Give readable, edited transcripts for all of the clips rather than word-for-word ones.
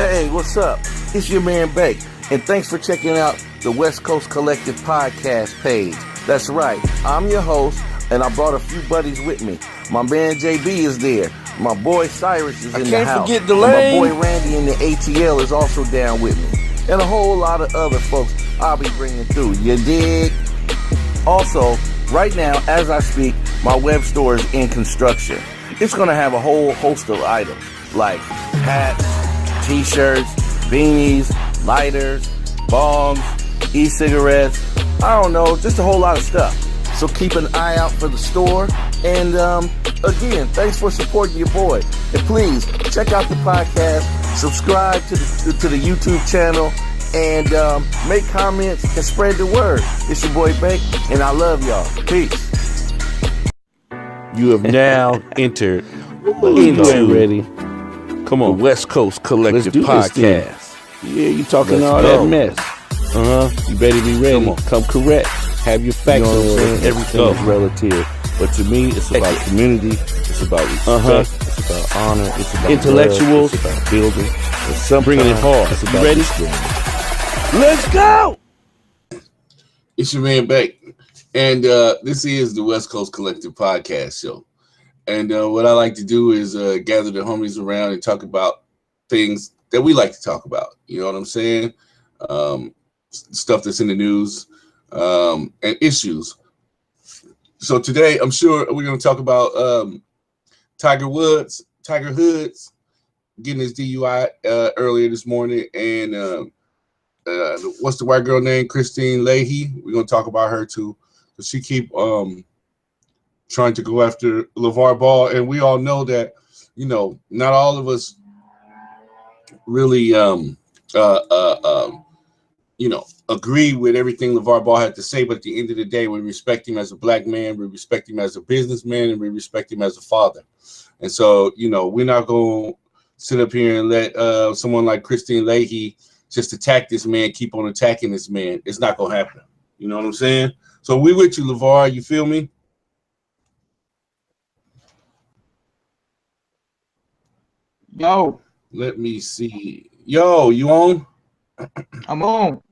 Hey, what's up? It's your man Bake, and thanks for checking out the West Coast Collective podcast page. That's right, I'm your host, and I brought a few buddies with me. My man JB is there. My boy Cyrus is in the house. Forget the and lane. my boy Randy in the ATL is also down with me. And a whole lot of other folks I'll be bringing through. You dig? Also, right now, as I speak, my web store is in construction. It's going to have a whole host of items like hats, t-shirts, beanies, lighters, bongs, e-cigarettes, I don't know, just a whole lot of stuff. So keep an eye out for the store. And again, thanks for supporting your boy. And please check out the podcast, subscribe to the YouTube channel, and make comments and spread the word. It's your boy Bake, and I love y'all. Peace. You have now entered into ready. Come on, the West Coast Collective Podcast. Yeah, you talking Let's all go. that mess. You better be ready. Come correct. Have your facts. You know what I'm saying? Everything is relative. But to me, it's about community. It's about respect. It's about honor. It's about Intellectuals. love, it's about building. Sometimes Bringing it hard. it's You about ready? destroying. Let's go. It's your man Beck, and this is the West Coast Collective Podcast Show. And what I like to do is gather the homies around and talk about things that we like to talk about. You know what I'm saying? Stuff that's in the news and issues. So today, I'm sure we're going to talk about Tiger Hoods getting his DUI earlier this morning, and what's the white girl name? Kristin Leahy. We're going to talk about her too. She keep trying to go after LeVar Ball, and we all know that, you know, not all of us really agree with everything LeVar Ball had to say, but at the end of the day, we respect him as a black man, we respect him as a businessman, and we respect him as a father. And so, you know, we're not going to sit up here and let someone like Kristin Leahy just attack this man, keep on attacking this man. It's not going to happen. You know what I'm saying? So we with you, LeVar. You feel me? Yo, Let me see. Yo, you on? I'm on.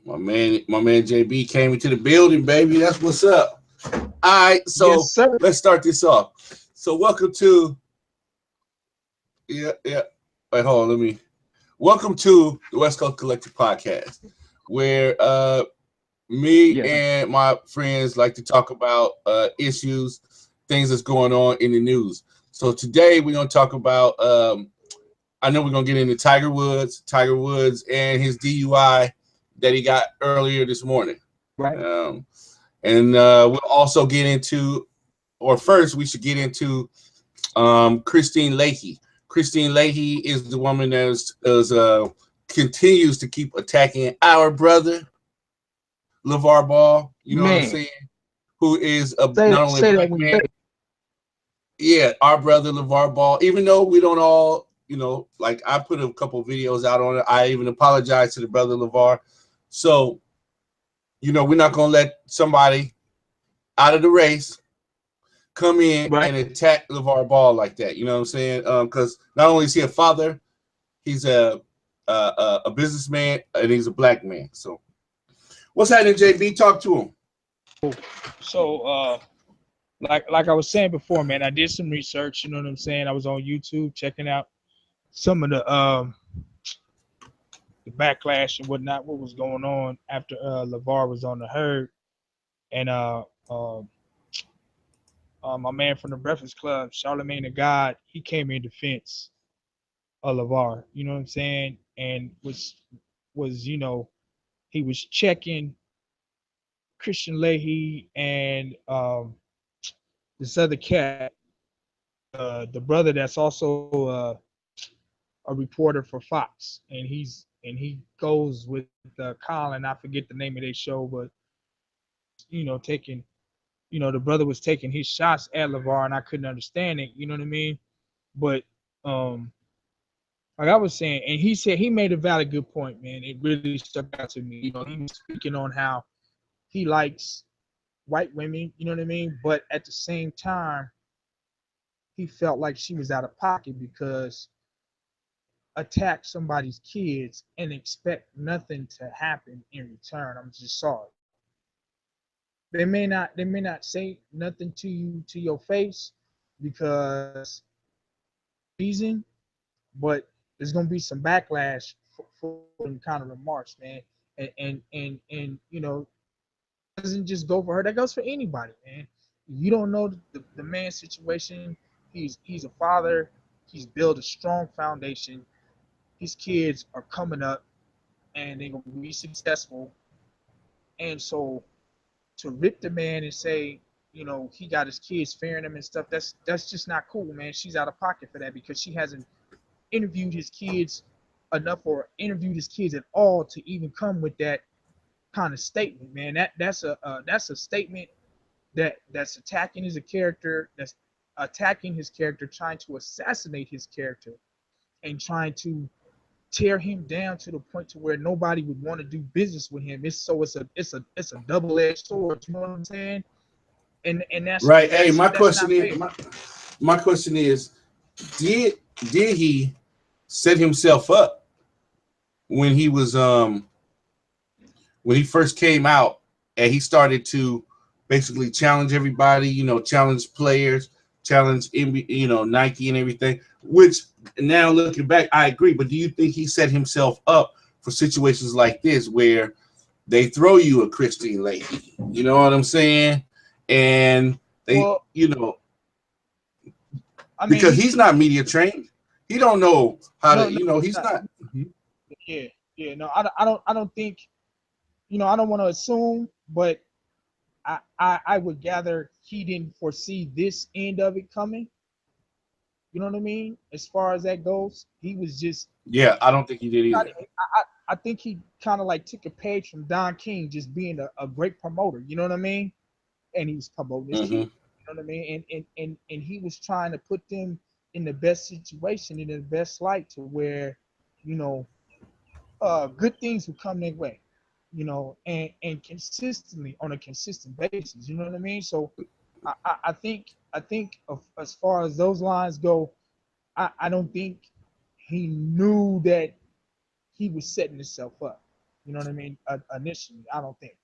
My man JB came into the building, baby. That's what's up. All right, so Yes, sir. let's start this off. So welcome to welcome to the West Coast Collective Podcast, where me and my friends like to talk about issues, things that's going on in the news. So today we're gonna talk about I know we're gonna get into Tiger Woods and his DUI that he got earlier this morning. Right. And we'll also get into, or first we should get into Kristin Leahy. Kristin Leahy is the woman that continues to keep attacking our brother LeVar Ball. You know what I'm saying? Who is not only a black man. Yeah, our brother LeVar Ball. Even though we don't all, you know, like I put a couple videos out on it. I even apologize to the brother LeVar. So, you know, we're not gonna let somebody out of the race come in and attack LeVar Ball like that. You know what I'm saying? Because not only is he a father, he's a businessman and he's a black man. So, what's happening, JB? Talk to him. So, like I was saying before, man, I did some research. You know what I'm saying? I was on YouTube checking out some of the backlash and whatnot, what was going on after LeVar was on the herd, and my man from the Breakfast Club, Charlemagne the God, he came in defense of LeVar. You know what I'm saying? And was you know, he was checking Kristin Leahy and this other cat, the brother that's also a reporter for Fox, and he goes with Colin. I forget the name of their show, but you know, the brother was taking his shots at LeVar, and I couldn't understand it. You know what I mean? But like I was saying, and he said he made a valid good point, man. It really stuck out to me. You know, he was speaking on how he likes white women. You know what I mean? But at the same time, he felt like she was out of pocket because attack somebody's kids and expect nothing to happen in return. I'm just sorry. They may not say nothing to you to your face because reason, but there's gonna be some backlash for them kind of remarks, man. And doesn't just go for her. That goes for anybody, man. You don't know the man's situation. He's a father. He's built a strong foundation. His kids are coming up, and they're gonna be successful. And so to rip the man and say, he got his kids fearing him and stuff, that's just not cool, man. She's out of pocket for that because she hasn't interviewed his kids enough or interviewed his kids at all to even come with that kind of statement, man. That's a statement that's attacking his character, that's attacking his character, trying to assassinate his character, and trying to tear him down to the point to where nobody would want to do business with him. It's a double-edged sword. You know what I'm saying? And that's Right. that's Hey, my that's question not is, fair. my question is, did he set himself up when he was when he first came out and he started to basically challenge everybody, challenge players, challenge Nike and everything, which now looking back, I agree. But do you think he set himself up for situations like this where they throw you a Kristin Leahy? You know what I'm saying? And they, Well, I mean, because he's not media trained. He don't know how no, to, no, he's not. yeah, yeah, no, I don't think, I don't want to assume, but I would gather he didn't foresee this end of it coming. You know what I mean? As far as that goes, he was just. Yeah, I don't think he did either. I think he kind of like took a page from Don King, just being a great promoter. You know what I mean? And he was promoting his Mm-hmm. kids. You know what I mean? And he was trying to put them in the best situation, in the best light, to where, you know, good things would come their way. And consistently on a consistent basis. You know what I mean? So I think as far as those lines go, I don't think he knew that he was setting himself up. You know what I mean? Initially, I don't think.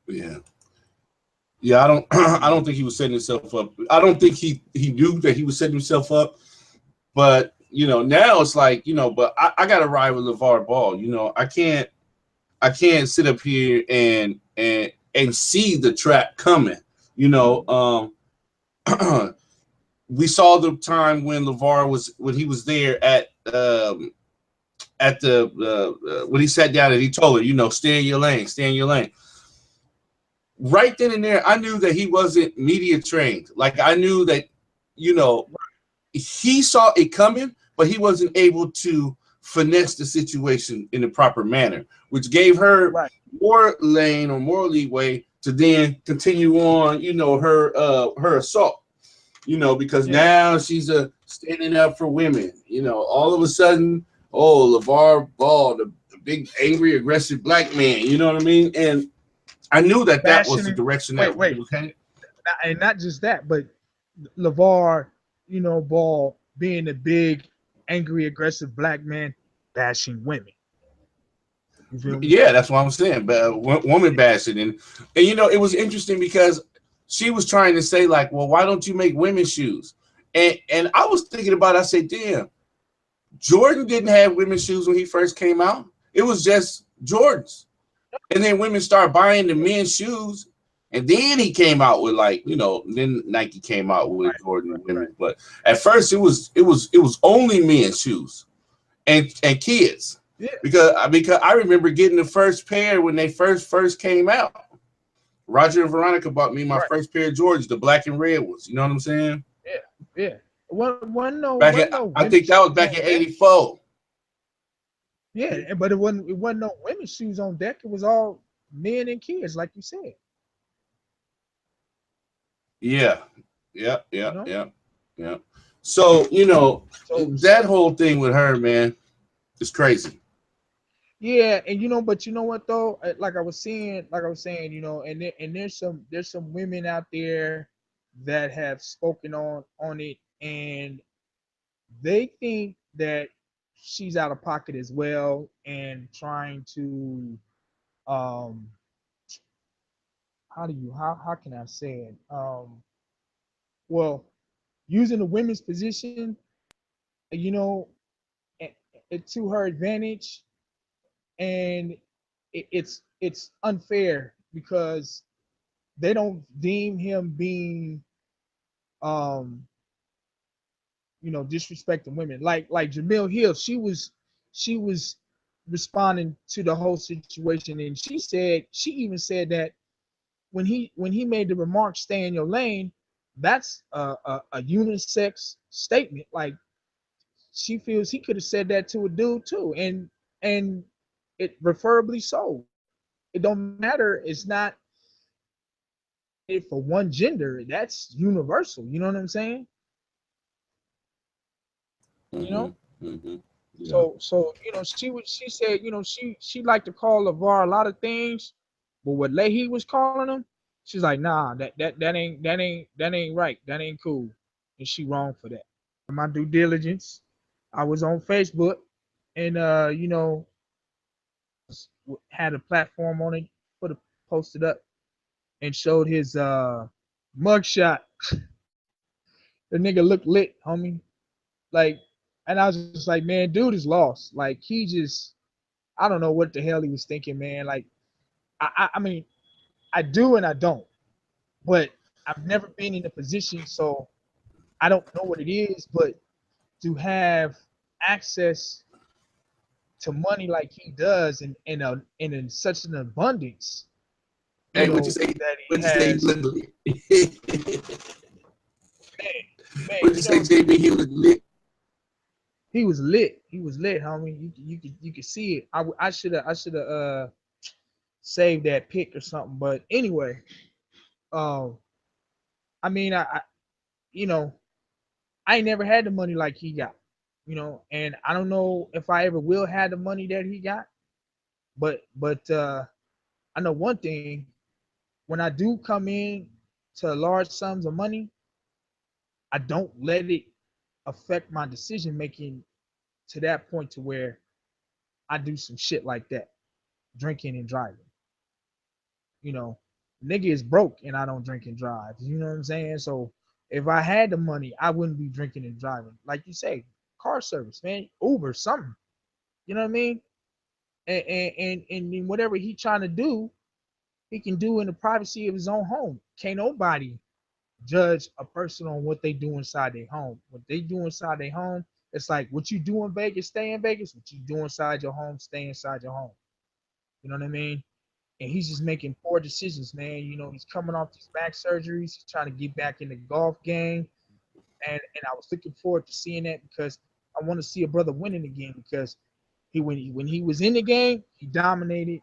Yeah. Yeah, I don't I don't think he was setting himself up. I don't think he knew that he was setting himself up. But now it's like, but I gotta ride with LeVar Ball. I can't sit up here and see the trap coming. We saw the time when when he was there at the when he sat down and he told her, stay in your lane, stay in your lane. Right then and there, I knew that he wasn't media trained. Like I knew that, he saw it coming, but he wasn't able to finesse the situation in the proper manner, which gave her Right. more lane or more leeway to then continue on, her assault. Because now she's standing up for women. All of a sudden, LeVar Ball, the big, angry, aggressive black man. You know what I mean? And I knew that was the direction that was headed. And not just that, but LeVar, Ball being a big, angry, aggressive black man bashing women. You feel me? Yeah, that's what I'm saying. But woman bashing, and it was interesting because she was trying to say like, well, why don't you make women's shoes? And I was thinking about it, I said, damn, Jordan didn't have women's shoes when he first came out. It was just Jordans. And then women start buying the men's shoes. And then he came out with then Nike came out with Jordan women. But at first it was only men's shoes and kids. Yeah. Because I remember getting the first pair when they first came out. Roger and Veronica bought me my first pair of Jordans, the black and red ones. You know what I'm saying? Yeah. I think that was back in '84. Yeah, but it wasn't no women's shoes on deck. It was all men and kids, like you said. Yeah. So that whole thing with her, man, is crazy. Yeah, and but you know what though? Like I was saying, and there's some women out there that have spoken on it, and they think that she's out of pocket as well and trying to how can I say it? Well, using the women's position, you know, to her advantage, and it's unfair because they don't deem him being um disrespecting women. Like Jamil Hill, she was responding to the whole situation, and she even said that when he made the remark, "Stay in your lane," that's a unisex statement. Like she feels he could have said that to a dude too, and it preferably so. It don't matter. It's not it for one gender. That's universal. You know what I'm saying? You know. Yeah. So she said she liked to call LeVar a lot of things, but what Leahy was calling him, she's like, nah, that ain't right. That ain't cool, and she wrong for that. My due diligence, I was on Facebook, and had a platform on it, put a posted up, and showed his mugshot. The nigga looked lit, homie. Like, and I was just like, man, dude is lost. Like he just, I don't know what the hell he was thinking, man. Like, I mean, I do and I don't, but I've never been in a position, so I don't know what it is. But to have access to money like he does, and in such an abundance, Hey, what you say? that he What you say? has, Literally. man, What you say, JB? He was lit. he was lit. He was lit, homie. You could see it. I should have saved that pic or something. But anyway, um, I mean, you know, I ain't never had the money like he got, and I don't know if I ever will have the money that he got. But I know one thing: when I do come in to large sums of money, I don't let it affect my decision making to that point to where I do some shit like that, drinking and driving. You know, nigga is broke and I don't drink and drive. You know what I'm saying? So if I had the money, I wouldn't be drinking and driving. Like you say, car service, man, Uber, something. You know what I mean? And whatever he trying to do, he can do in the privacy of his own home. Can't nobody judge a person on what they do inside their home. What they do inside their home, it's like what you do in Vegas, stay in Vegas. What you do inside your home, stay inside your home. You know what I mean? And he's just making poor decisions, man. He's coming off these back surgeries. He's trying to get back in the golf game, and I was looking forward to seeing that because I want to see a brother winning again because when he was in the game, he dominated,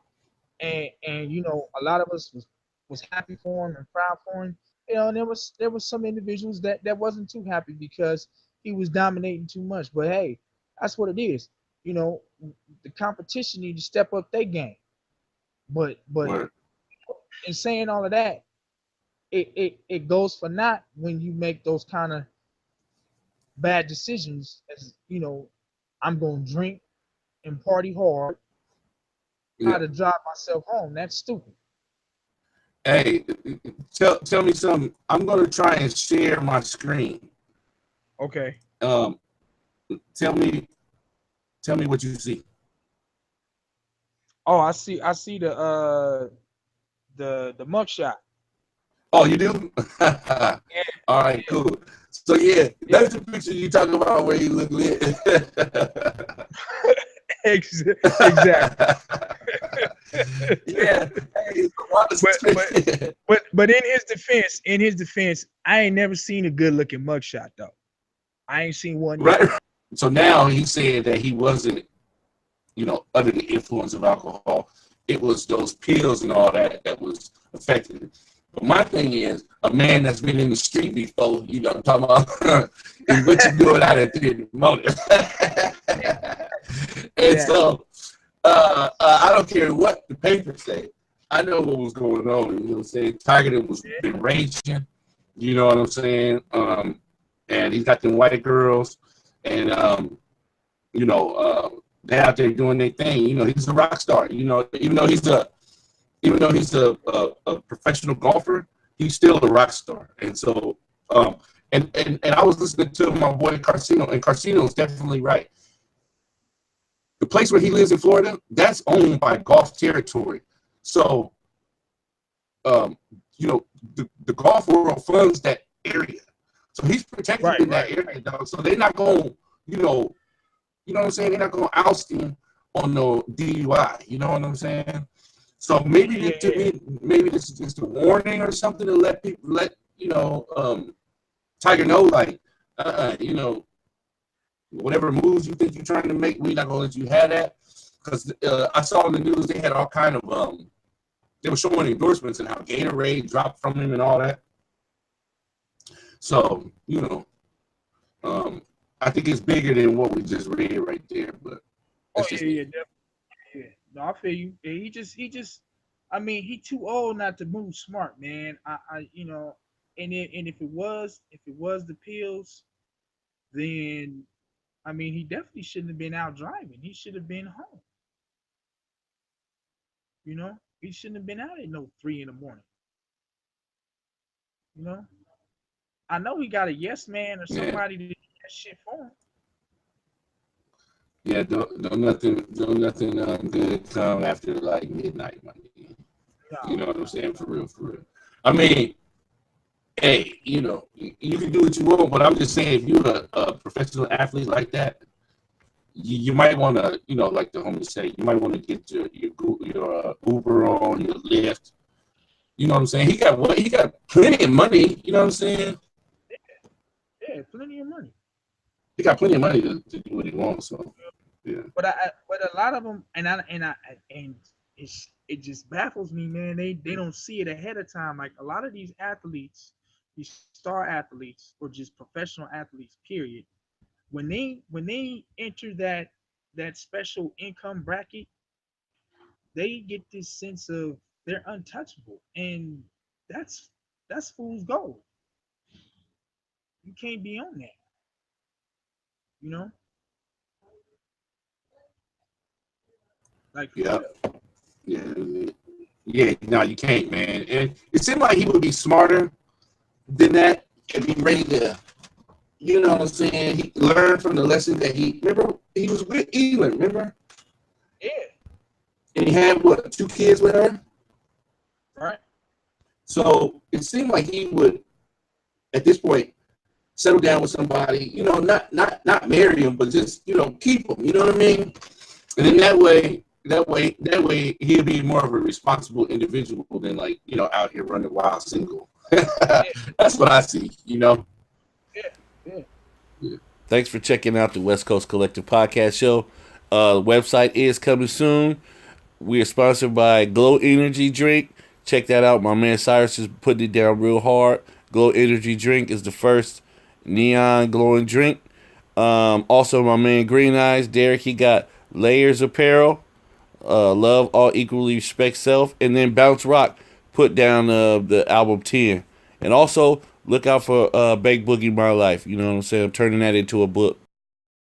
and a lot of us was happy for him and proud for him. And there was some individuals that wasn't too happy because he was dominating too much. But hey, that's what it is. The competition need to step up their game. But Word. in saying all of that, it goes for naught when you make those kind of bad decisions. As I'm gonna drink and party hard, try Yeah. to drive myself home. That's stupid. Hey, tell me something. I'm gonna try and share my screen. Okay. Tell me what you see. Oh, I see the mugshot. Oh, you do? All right, cool. So yeah, that's the picture you talking about where you look lit. Exactly. Yeah. Hey, But in his defense, I ain't never seen a good looking mugshot though. I ain't seen one yet. Right. So now he said that he wasn't, under the influence of alcohol. It was those pills and all that was affecting it. But my thing is, a man that's been in the street before, I'm talking about, is what you doing out at the motive. And so, I don't care what the papers say. I know what was going on. You know what I'm saying? Tiger was been raging. You know what I'm saying? And he's got them white girls. And They out there doing their thing. He's a rock star. Even though he's a professional golfer, he's still a rock star. And so, and I was listening to my boy Carcino, and Carcino's definitely right. The place where he lives in Florida, that's owned by golf territory. So, the golf world funds that area. So he's protected in that area, dog. So they're not going, you know what I'm saying? They're not going to oust him on no DUI. You know what I'm saying? So maybe this is just a warning or something to let Tiger know, like, whatever moves you think you're trying to make, we're not gonna let you have that. Because I saw in the news they had all kind of they were showing endorsements and how Gatorade dropped from him and all that. So I think it's bigger than what we just read right there. But definitely. Yeah. No, I feel you. Yeah, he just. I mean, he too old not to move smart, man. And if it was the pills, then I mean, he definitely shouldn't have been out driving. He should have been home. He shouldn't have been out at no 3 in the morning. I know he got a yes man or somebody to do that shit for him. Yeah, don't nothing good come after like midnight, my nigga. You know what I'm saying? For real. I mean, hey, you can do what you want, but I'm just saying, if you're a professional athlete like that, you might want to, like the homies say, you might want to get your Uber on, your Lyft. You know what I'm saying? He got plenty of money. You know what I'm saying? Yeah, plenty of money. He got plenty of money to do what he wants. So yeah. But a lot of them, and it just baffles me, man. They don't see it ahead of time. Like a lot of these athletes, these star athletes, or just professional athletes, period. When they enter that special income bracket, they get this sense of they're untouchable, and that's fool's gold. You can't be on that, Like yeah. No, you can't, man. And it seemed like he would be smarter than that and be ready to, you know what I'm saying? He learned from the lesson that he was with Elin, remember? Yeah. And he had 2 kids with her? Right. So it seemed like he would, at this point, settle down with somebody, not marry him, but just, keep him, you know what I mean? And then that way he'll be more of a responsible individual than like, out here running wild single. That's what I see, Yeah. Thanks for checking out the West Coast Collective Podcast Show. The website is coming soon. We are sponsored by Glow Energy Drink. Check that out. My man Cyrus is putting it down real hard. Glow Energy Drink is the first neon glowing drink. Also, my man Green Eyes, Derek, he got Layers Apparel. Love All Equally Respect Self. And then Bounce Rock put down the album 10. And also, look out for Baked Boogie My Life. You know what I'm saying? I'm turning that into a book.